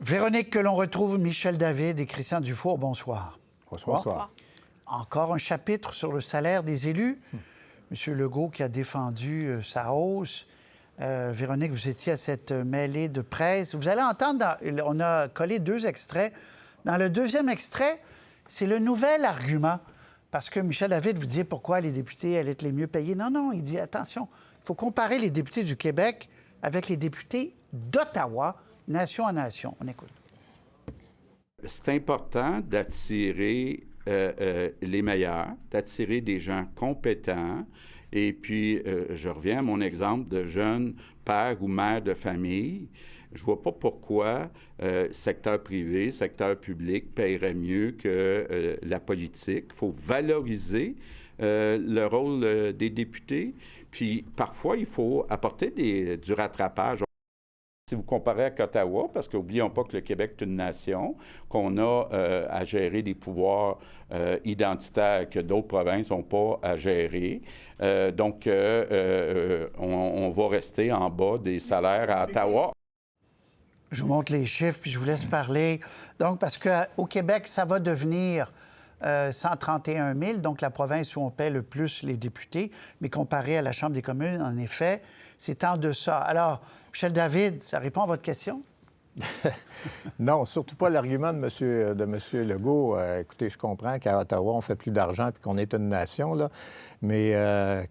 Véronique, que l'on retrouve Michel David et Christian Dufour, bonsoir. Bonsoir. Encore un chapitre sur le salaire des élus. Monsieur Legault qui a défendu sa hausse. Véronique, vous étiez à cette mêlée de presse. Vous allez entendre, on a collé 2 extraits. Dans le deuxième extrait, c'est le nouvel argument. Parce que Michel David vous dit pourquoi les députés allaient être les mieux payés. Non, il dit attention, il faut comparer les députés du Québec avec les députés d'Ottawa, nation à nation. On écoute. C'est important d'attirer les meilleurs, d'attirer des gens compétents. Et puis, je reviens à mon exemple de jeune père ou mère de famille. Je ne vois pas pourquoi secteur privé, secteur public paierait mieux que la politique. Il faut valoriser le rôle des députés. Puis, parfois, il faut apporter du rattrapage. Si vous comparez avec Ottawa, parce qu'oublions pas que le Québec est une nation, qu'on a à gérer des pouvoirs identitaires que d'autres provinces n'ont pas à gérer. Donc, on va rester en bas des salaires à Ottawa. Je vous montre les chiffres, puis je vous laisse parler. Donc, parce qu'au Québec, ça va devenir 131 000, donc la province où on paie le plus les députés, mais comparé à la Chambre des communes, en effet, c'est en deçà. Alors, Michel David, ça répond à votre question? Non, surtout pas l'argument de M. Legault. Écoutez, je comprends qu'à Ottawa, on fait plus d'argent puis qu'on est une nation, là. Mais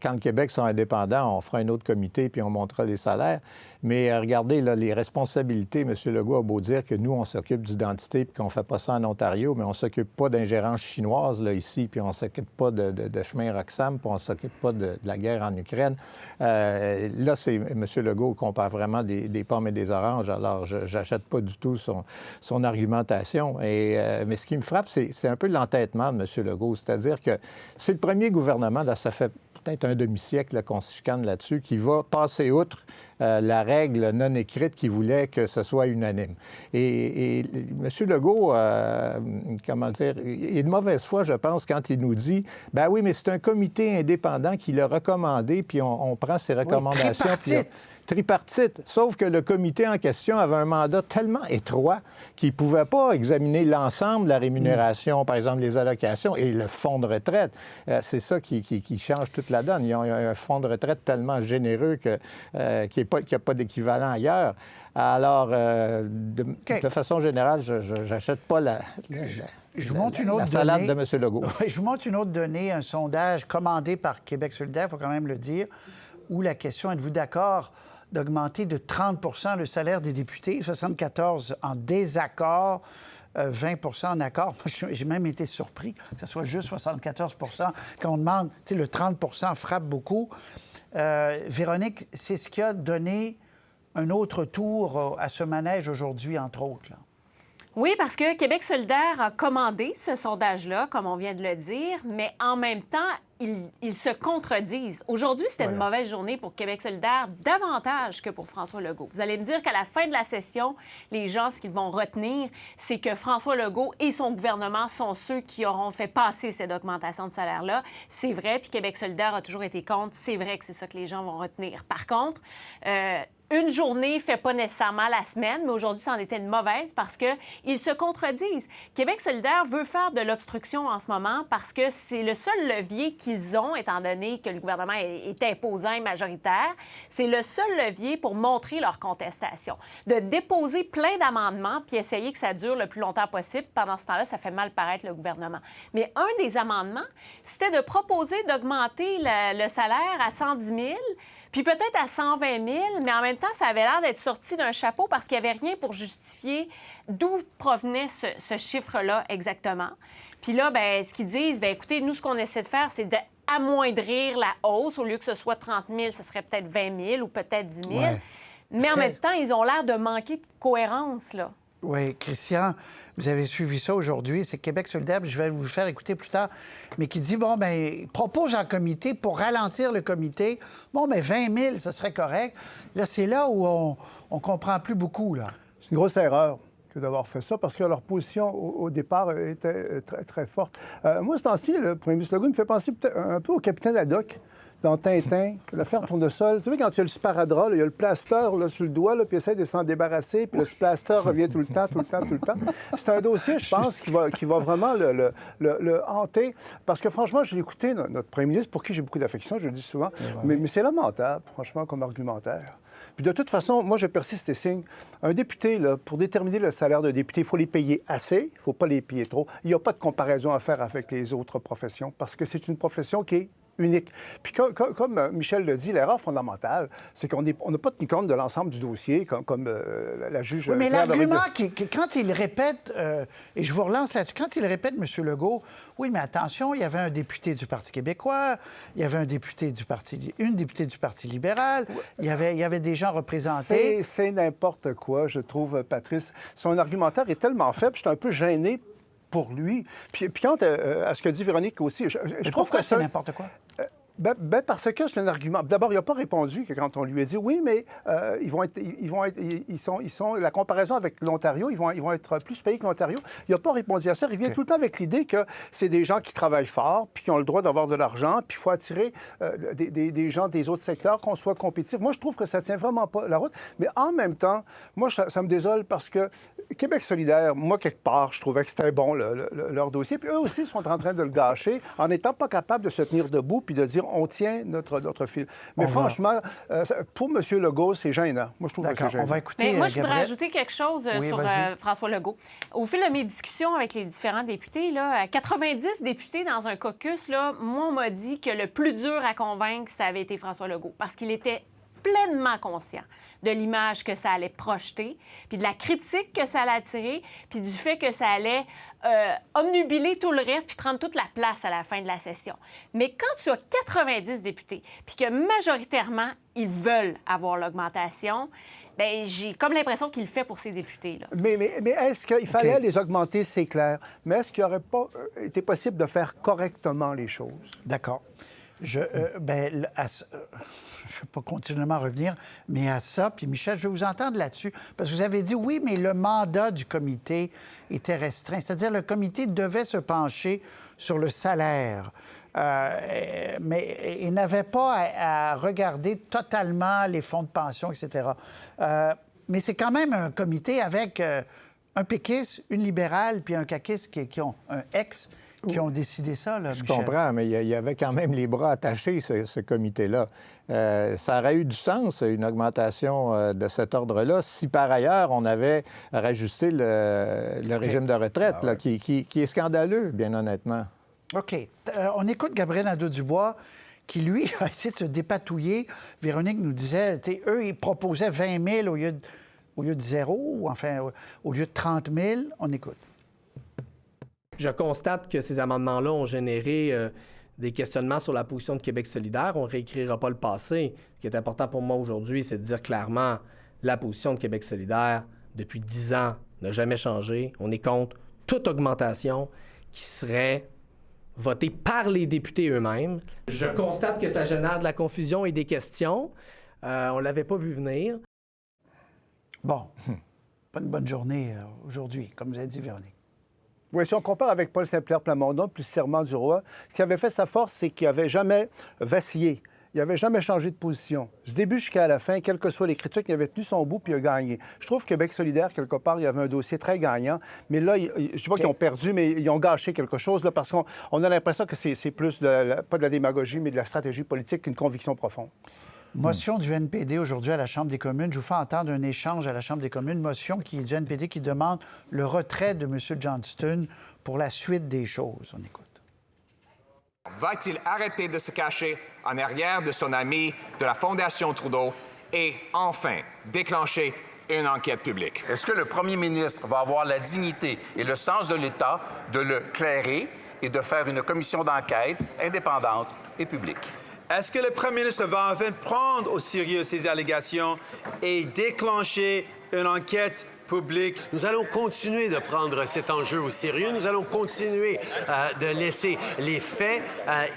quand le Québec sera indépendant, on fera un autre comité puis on montera les salaires. Mais regardez, là, les responsabilités, M. Legault a beau dire que nous, on s'occupe d'identité puis qu'on ne fait pas ça en Ontario, mais on ne s'occupe pas d'ingérence chinoise, là, ici, puis on ne s'occupe pas de chemin Roxham, puis on ne s'occupe pas de la guerre en Ukraine. Là, c'est M. Legault compare vraiment des pommes et des oranges, alors je n'achète pas du tout son argumentation. Mais ce qui me frappe, c'est un peu l'entêtement de M. Legault, c'est-à-dire que c'est le premier gouvernement, là, ça fait peut-être un demi-siècle qu'on se chicane là-dessus, qui va passer outre la règle non écrite qui voulait que ce soit unanime. Et M. Legault, comment dire, il est de mauvaise foi, je pense, quand il nous dit « Ben oui, mais c'est un comité indépendant qui l'a recommandé, puis on prend ses recommandations. » Oui, tripartite. Sauf que le comité en question avait un mandat tellement étroit qu'il ne pouvait pas examiner l'ensemble de la rémunération, par exemple les allocations et le fonds de retraite. C'est ça qui change toute la donne. Ils ont un fonds de retraite tellement généreux qu'il n'y a pas d'équivalent ailleurs. Alors, de façon générale, je n'achète pas la salade de M. Legault. Je vous montre une autre donnée, un sondage commandé par Québec solidaire, il faut quand même le dire, où la question, êtes-vous d'accord d'augmenter de 30 % le salaire des députés, 74 en désaccord, 20 % en accord. Moi, j'ai même été surpris que ce soit juste 74 % quand on demande, tu sais, le 30 % frappe beaucoup. Véronique, c'est ce qui a donné un autre tour à ce manège aujourd'hui, entre autres, là. Oui, parce que Québec solidaire a commandé ce sondage-là, comme on vient de le dire, mais en même temps, ils se contredisent. Aujourd'hui, c'était une mauvaise journée pour Québec solidaire, davantage que pour François Legault. Vous allez me dire qu'à la fin de la session, les gens, ce qu'ils vont retenir, c'est que François Legault et son gouvernement sont ceux qui auront fait passer cette augmentation de salaire-là. C'est vrai, puis Québec solidaire a toujours été contre. C'est vrai que c'est ça que les gens vont retenir. Par contre, une journée ne fait pas nécessairement la semaine, mais aujourd'hui, c'en était une mauvaise parce qu'ils se contredisent. Québec solidaire veut faire de l'obstruction en ce moment parce que c'est le seul levier qu'ils ont, étant donné que le gouvernement est imposant et majoritaire. C'est le seul levier pour montrer leur contestation. De déposer plein d'amendements puis essayer que ça dure le plus longtemps possible. Pendant ce temps-là, ça fait mal paraître le gouvernement. Mais un des amendements, c'était de proposer d'augmenter le salaire à 110 000 puis peut-être à 120 000, mais en même temps, ça avait l'air d'être sorti d'un chapeau parce qu'il n'y avait rien pour justifier d'où provenait ce chiffre-là exactement. Puis là, bien, ce qu'ils disent, bien, écoutez, nous, ce qu'on essaie de faire, c'est d'amoindrir la hausse. Au lieu que ce soit 30 000, ce serait peut-être 20 000 ou peut-être 10 000. Ouais. Mais en même temps, ils ont l'air de manquer de cohérence, là. Oui, Christian, vous avez suivi ça aujourd'hui. C'est Québec solidaire, je vais vous le faire écouter plus tard, mais qui dit, bon, bien, propose en comité pour ralentir le comité. Bon, bien, 20 000, ce serait correct. Là, c'est là où on ne comprend plus beaucoup, là. C'est une grosse erreur que d'avoir fait ça, parce que leur position, au départ, était très, très forte. Moi, ce temps-ci, le premier ministre Legault me fait penser un peu au capitaine Haddock dans Tintin, le fer tournesol. Tu sais, quand tu as le sparadrap, là, il y a le plaster là, sur le doigt, là, puis il essaie de s'en débarrasser, puis le plaster revient tout le temps. C'est un dossier, je pense, qui va vraiment le hanter. Parce que franchement, j'ai écouté notre premier ministre, pour qui j'ai beaucoup d'affection, je le dis souvent, mais c'est lamentable, franchement, comme argumentaire. Puis de toute façon, moi, je persiste et signe. Un député, là, pour déterminer le salaire d'un député, il faut les payer assez, il ne faut pas les payer trop. Il n'y a pas de comparaison à faire avec les autres professions, parce que c'est une profession qui est unique. Puis comme Michel le dit, l'erreur fondamentale, c'est qu'on n'a pas tenu compte de l'ensemble du dossier, comme la juge... Oui, mais l'argument, quand il répète, et je vous relance là-dessus, quand il répète, M. Legault, oui, mais attention, il y avait un député du Parti québécois, il y avait une députée du Parti libéral, il y avait des gens représentés... C'est n'importe quoi, je trouve, Patrice. Son argumentaire est tellement faible, je suis un peu gêné pour lui. Puis quant à ce que dit Véronique aussi, je trouve que c'est n'importe quoi. Parce que c'est un argument. D'abord, il n'a pas répondu que quand on lui a dit oui, mais ils sont la comparaison avec l'Ontario, ils vont être plus payés que l'Ontario. Il n'a pas répondu à ça. Il vient tout le temps avec l'idée que c'est des gens qui travaillent fort, puis qui ont le droit d'avoir de l'argent, puis il faut attirer des gens des autres secteurs, qu'on soit compétitif. Moi, je trouve que ça ne tient vraiment pas la route. Mais en même temps, moi, ça me désole parce que Québec solidaire, moi, quelque part, je trouvais que c'était bon, leur dossier. Puis eux aussi sont en train de le gâcher en n'étant pas capables de se tenir debout puis de dire on tient notre fil. Mais franchement, pour M. Legault, c'est gênant. Moi, je trouve que c'est gênant. On va écouter moi, je voudrais Gabriel. ajouter quelque chose Oui, sur François Legault. Au fil de mes discussions avec les différents députés, là, 90 députés dans un caucus, là, moi, on m'a dit que le plus dur à convaincre, ça avait été François Legault, parce qu'il était pleinement conscient de l'image que ça allait projeter, puis de la critique que ça allait attirer, puis du fait que ça allait omnubiler tout le reste, puis prendre toute la place à la fin de la session. Mais quand tu as 90 députés, puis que majoritairement, ils veulent avoir l'augmentation, bien, j'ai comme l'impression qu'il le fait pour ces députés-là. Mais est-ce qu'il fallait les augmenter, c'est clair, mais est-ce qu'il n'aurait pas été possible de faire correctement les choses? D'accord. Je ne vais pas continuellement revenir, mais à ça, puis Michel, je vais vous entendre là-dessus, parce que vous avez dit, oui, mais le mandat du comité était restreint, c'est-à-dire le comité devait se pencher sur le salaire, mais il n'avait pas à regarder totalement les fonds de pension, etc. Mais c'est quand même un comité avec un péquiste, une libérale, puis un caquiste qui ont un ex qui ont décidé ça, là, Michel. Je comprends, mais il y avait quand même les bras attachés, ce comité-là. Ça aurait eu du sens, une augmentation de cet ordre-là, si par ailleurs on avait rajusté le régime de retraite, là, qui est scandaleux, bien honnêtement. OK. On écoute Gabriel Nadeau-Dubois, qui, lui, a essayé de se dépatouiller. Véronique nous disait, eux, ils proposaient 20 000 au lieu de 0, ou enfin, au lieu de 30 000. On écoute. Je constate que ces amendements-là ont généré des questionnements sur la position de Québec solidaire. On ne réécrira pas le passé. Ce qui est important pour moi aujourd'hui, c'est de dire clairement la position de Québec solidaire, depuis 10 ans, n'a jamais changé. On est contre toute augmentation qui serait votée par les députés eux-mêmes. Je constate que ça génère de la confusion et des questions. On ne l'avait pas vu venir. Bon, pas une bonne journée aujourd'hui, comme vous avez dit, Véronique. Oui, si on compare avec Paul Saint-Pierre Plamondon, plus Serment du Roi, ce qui avait fait sa force, c'est qu'il n'avait jamais vacillé. Il n'avait jamais changé de position. Du début jusqu'à la fin, quelles que soient les critiques, il avait tenu son bout puis il a gagné. Je trouve que Québec solidaire, quelque part, il y avait un dossier très gagnant. Mais là, je ne sais pas qu'ils ont perdu, mais ils ont gâché quelque chose, là, parce qu'on a l'impression que c'est plus, pas de la démagogie, mais de la stratégie politique qu'une conviction profonde. Motion du NPD aujourd'hui à la Chambre des communes. Je vous fais entendre un échange à la Chambre des communes. Motion du NPD qui demande le retrait de M. Johnston pour la suite des choses. On écoute. Va-t-il arrêter de se cacher en arrière de son ami de la Fondation Trudeau et enfin déclencher une enquête publique? Est-ce que le premier ministre va avoir la dignité et le sens de l'État de le clairer et de faire une commission d'enquête indépendante et publique? Est-ce que le premier ministre va enfin prendre au sérieux ces allégations et déclencher une enquête publique? Nous allons continuer de prendre cet enjeu au sérieux. Nous allons continuer de laisser les faits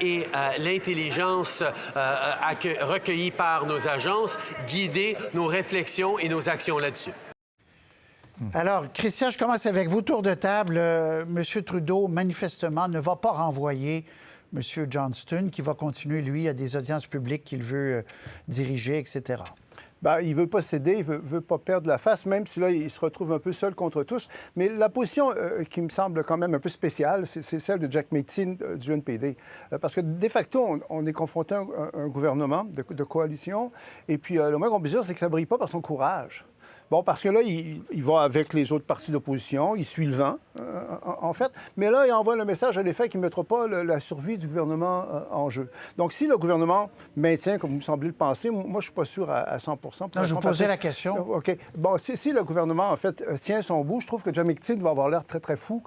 et l'intelligence recueillie par nos agences guider nos réflexions et nos actions là-dessus. Alors, Christian, je commence avec vous. Tour de table. M. Trudeau, manifestement, ne va pas renvoyer M. Johnston, qui va continuer, lui, à des audiences publiques qu'il veut diriger, etc. Bien, il ne veut pas céder, il ne veut pas perdre la face, même si là, il se retrouve un peu seul contre tous. Mais la position qui me semble quand même un peu spéciale, c'est celle de Jack Metzing du NPD. Parce que, de facto, on est confronté à un gouvernement de coalition. Et puis, le moins qu'on puisse dire, c'est que ça ne brille pas par son courage. Bon, parce que là, il va avec les autres partis d'opposition, il suit le vent, en fait. Mais là, il envoie le message à l'effet qu'il ne mettra pas la survie du gouvernement en jeu. Donc, si le gouvernement maintient, comme vous semblez le penser, moi, je ne suis pas sûr à 100 Non, je vous posais la question. OK. Bon, si le gouvernement, en fait, tient son bout, je trouve que Jack Metzing va avoir l'air très, très fou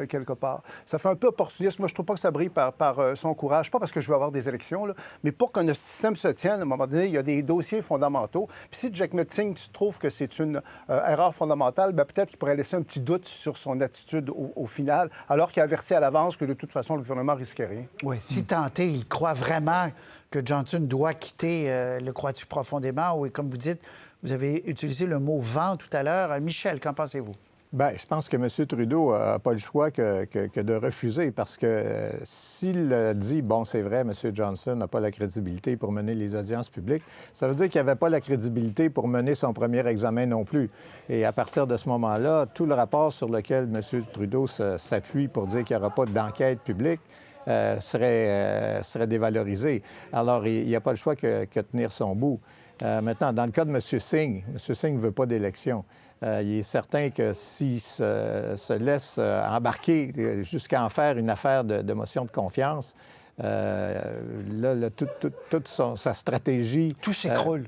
quelque part. Ça fait un peu opportuniste. Moi, je trouve pas que ça brille par son courage, pas parce que je veux avoir des élections, là, mais pour qu'un système se tienne, à un moment donné, il y a des dossiers fondamentaux. Puis si Jack Metzing trouve que c'est une erreur fondamentale, bien, peut-être qu'il pourrait laisser un petit doute sur son attitude au final, alors qu'il a averti à l'avance que de toute façon, le gouvernement risquait rien. Oui, si tenté, il croit vraiment que Johnson doit quitter, le crois-tu profondément? Ou, comme vous dites, vous avez utilisé le mot « vent » tout à l'heure. Michel, qu'en pensez-vous? Bien, je pense que M. Trudeau n'a pas le choix que de refuser parce que s'il dit, bon, c'est vrai, M. Johnson n'a pas la crédibilité pour mener les audiences publiques, ça veut dire qu'il n'avait pas la crédibilité pour mener son premier examen non plus. Et à partir de ce moment-là, tout le rapport sur lequel M. Trudeau s'appuie pour dire qu'il n'y aura pas d'enquête publique serait dévalorisé. Alors, il n'y a pas le choix que tenir son bout. Maintenant, dans le cas de M. Singh ne veut pas d'élection. Il est certain que s'il se laisse embarquer jusqu'à en faire une affaire de motion de confiance, toute sa stratégie... Tout s'écroule.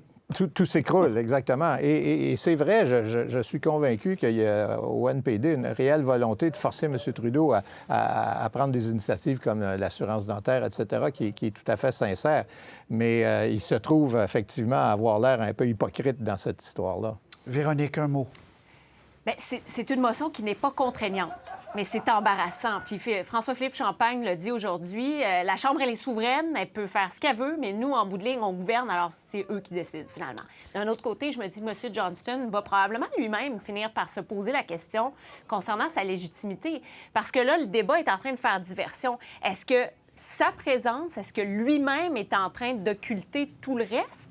Tout s'écroule, exactement. Et c'est vrai, je suis convaincu qu'il y a au NPD une réelle volonté de forcer M. Trudeau à prendre des initiatives comme l'assurance dentaire, etc., qui est tout à fait sincère. Mais il se trouve effectivement à avoir l'air un peu hypocrite dans cette histoire-là. Véronique, un mot. Bien, c'est une motion qui n'est pas contraignante, mais c'est embarrassant. Puis François-Philippe Champagne l'a dit aujourd'hui, la Chambre, elle est souveraine, elle peut faire ce qu'elle veut, mais nous, en bout de ligne, on gouverne, alors c'est eux qui décident, finalement. D'un autre côté, je me dis, M. Johnston va probablement lui-même finir par se poser la question concernant sa légitimité. Parce que là, le débat est en train de faire diversion. Est-ce que sa présence, est-ce que lui-même est en train d'occulter tout le reste?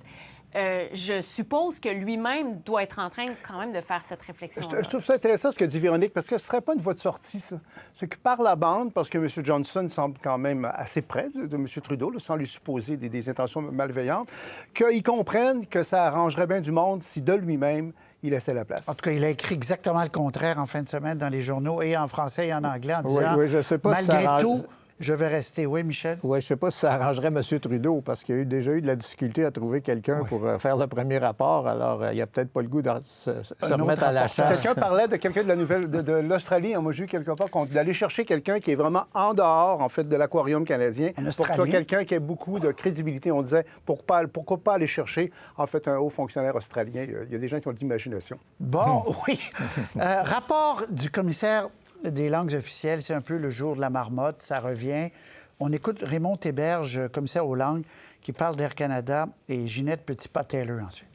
Je suppose que lui-même doit être en train quand même de faire cette réflexion. Je trouve ça intéressant ce que dit Véronique, parce que ce ne serait pas une voie de sortie, ça. C'est que par la bande, parce que M. Johnson semble quand même assez près de M. Trudeau, là, sans lui supposer des intentions malveillantes, qu'ils comprennent que ça arrangerait bien du monde si de lui-même, il laissait la place. En tout cas, il a écrit exactement le contraire en fin de semaine dans les journaux, et en français et en anglais, en disant, oui, je sais pas malgré si ça tout, je vais rester. Oui, Michel? Oui, je ne sais pas si ça arrangerait M. Trudeau, parce qu'il y a déjà eu de la difficulté à trouver quelqu'un pour faire le premier rapport. Alors, il n'y a peut-être pas le goût de se remettre à la charge. Quelqu'un parlait de quelqu'un de la nouvelle de l'Australie. Moi, j'ai eu quelque part d'aller chercher quelqu'un qui est vraiment en dehors, en fait, de l'aquarium canadien, pour que ce soit quelqu'un qui ait beaucoup de crédibilité. On disait, pourquoi pas aller chercher, en fait, un haut fonctionnaire australien? Il y a des gens qui ont de l'imagination. Bon, oui. Rapport du commissaire des langues officielles, c'est un peu le jour de la marmotte, ça revient. On écoute Raymond Théberge, commissaire aux langues, qui parle d'Air Canada, et Ginette Petitpas-Taylor ensuite.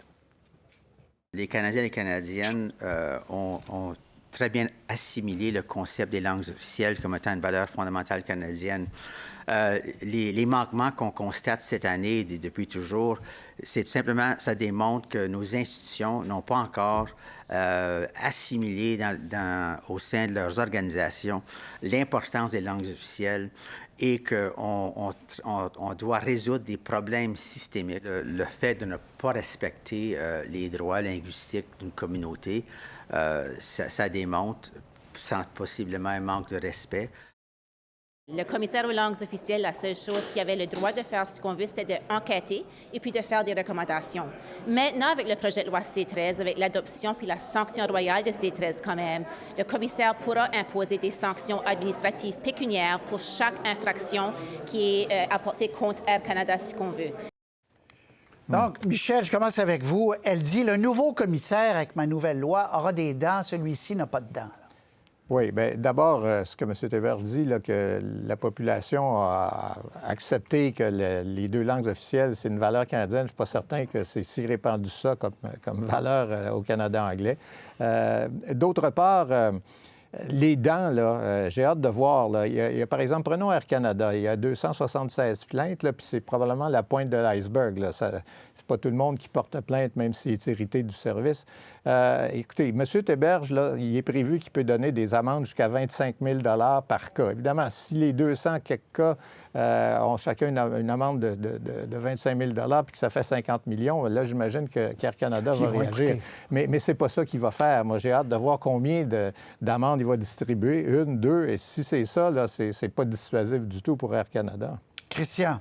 Les Canadiens et les Canadiennes ont très bien assimilé le concept des langues officielles comme étant une valeur fondamentale canadienne. Les manquements qu'on constate cette année, depuis toujours, c'est tout simplement, ça démontre que nos institutions n'ont pas encore assimilé au sein de leurs organisations l'importance des langues officielles et qu'on doit résoudre des problèmes systémiques. Le fait de ne pas respecter les droits linguistiques d'une communauté, ça démontre possiblement un manque de respect. Le commissaire aux langues officielles, la seule chose qu'il avait le droit de faire, ce qu'on veut, c'était d'enquêter et puis de faire des recommandations. Maintenant, avec le projet de loi C-13, avec l'adoption puis la sanction royale de C-13 quand même, le commissaire pourra imposer des sanctions administratives pécuniaires pour chaque infraction qui est apportée contre Air Canada, si qu'on veut. Donc, Michel, je commence avec vous. Elle dit, le nouveau commissaire, avec ma nouvelle loi, aura des dents. Celui-ci n'a pas de dents. Oui, bien, d'abord, ce que M. Théberge dit, là, que la population a accepté que les deux langues officielles, c'est une valeur canadienne. Je ne suis pas certain que c'est si répandu ça comme valeur au Canada anglais. D'autre part, les dents, là, j'ai hâte de voir. Là. Il y a, par exemple, prenons Air Canada. Il y a 276 plaintes, là, puis c'est probablement la pointe de l'iceberg. Là. C'est pas tout le monde qui porte plainte, même s'il est irrité du service. Écoutez, M. Théberge, là, il est prévu qu'il peut donner des amendes jusqu'à 25 000 par cas. Évidemment, si les 200 quelques cas ont chacun une amende de 25 000 puis que ça fait 50 millions, là, j'imagine qu'Air Canada va réagir. Mais c'est pas ça qu'il va faire. Moi, j'ai hâte de voir combien d'amendes il va distribuer. 1, 2, et si c'est ça, là, c'est pas dissuasif du tout pour Air Canada. Christian.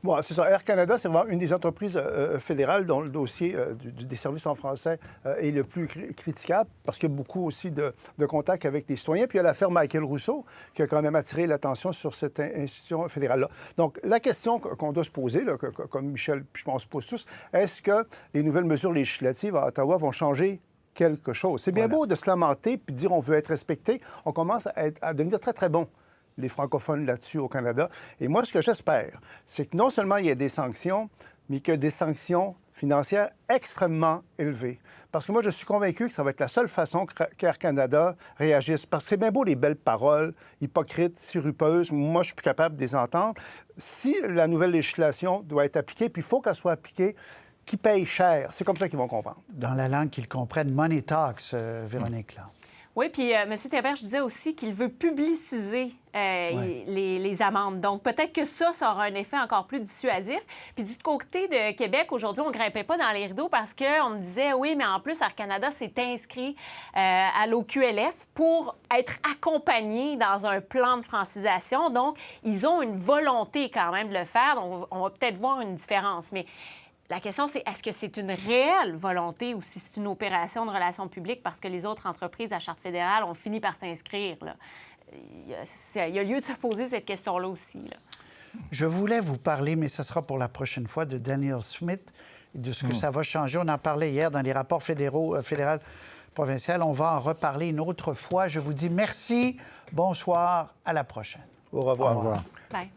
Bon, c'est ça. Air Canada, c'est vraiment une des entreprises fédérales dont le dossier des services en français est le plus critiquable parce qu'il y a beaucoup aussi de contacts avec les citoyens. Puis il y a l'affaire Michael Rousseau qui a quand même attiré l'attention sur cette institution fédérale-là. Donc, la question qu'on doit se poser, là, comme Michel, je pense, pose tous, est-ce que les nouvelles mesures législatives à Ottawa vont changer quelque chose? C'est bien beau de se lamenter puis de dire on veut être respecté. On commence à devenir très, très bon, les francophones là-dessus au Canada. Et moi, ce que j'espère, c'est que non seulement il y a des sanctions, mais qu'il y a des sanctions financières extrêmement élevées. Parce que moi, je suis convaincu que ça va être la seule façon qu'Air Canada réagisse. Parce que c'est bien beau les belles paroles, hypocrites, sirupeuses. Moi, je suis plus capable de les entendre. Si la nouvelle législation doit être appliquée, puis il faut qu'elle soit appliquée, qui paye cher. C'est comme ça qu'ils vont comprendre. Dans la langue qu'ils comprennent, money talks, Véronique, là. Oui, puis M. Théberge disait aussi qu'il veut publiciser les amendes. Donc, peut-être que ça aura un effet encore plus dissuasif. Puis du côté de Québec, aujourd'hui, on ne grimpait pas dans les rideaux parce qu'on me disait, oui, mais en plus, Air Canada s'est inscrit à l'OQLF pour être accompagné dans un plan de francisation. Donc, ils ont une volonté quand même de le faire. Donc, on va peut-être voir une différence. Mais la question, c'est est-ce que c'est une réelle volonté ou si c'est une opération de relations publiques parce que les autres entreprises à Charte fédérale ont fini par s'inscrire? Il y a lieu de se poser cette question-là aussi. Là. Je voulais vous parler, mais ce sera pour la prochaine fois, de Danielle Smith et de ce que ça va changer. On en parlait hier dans les rapports fédéral, provincial. On va en reparler une autre fois. Je vous dis merci, bonsoir, à la prochaine. Au revoir. Au revoir. Bye.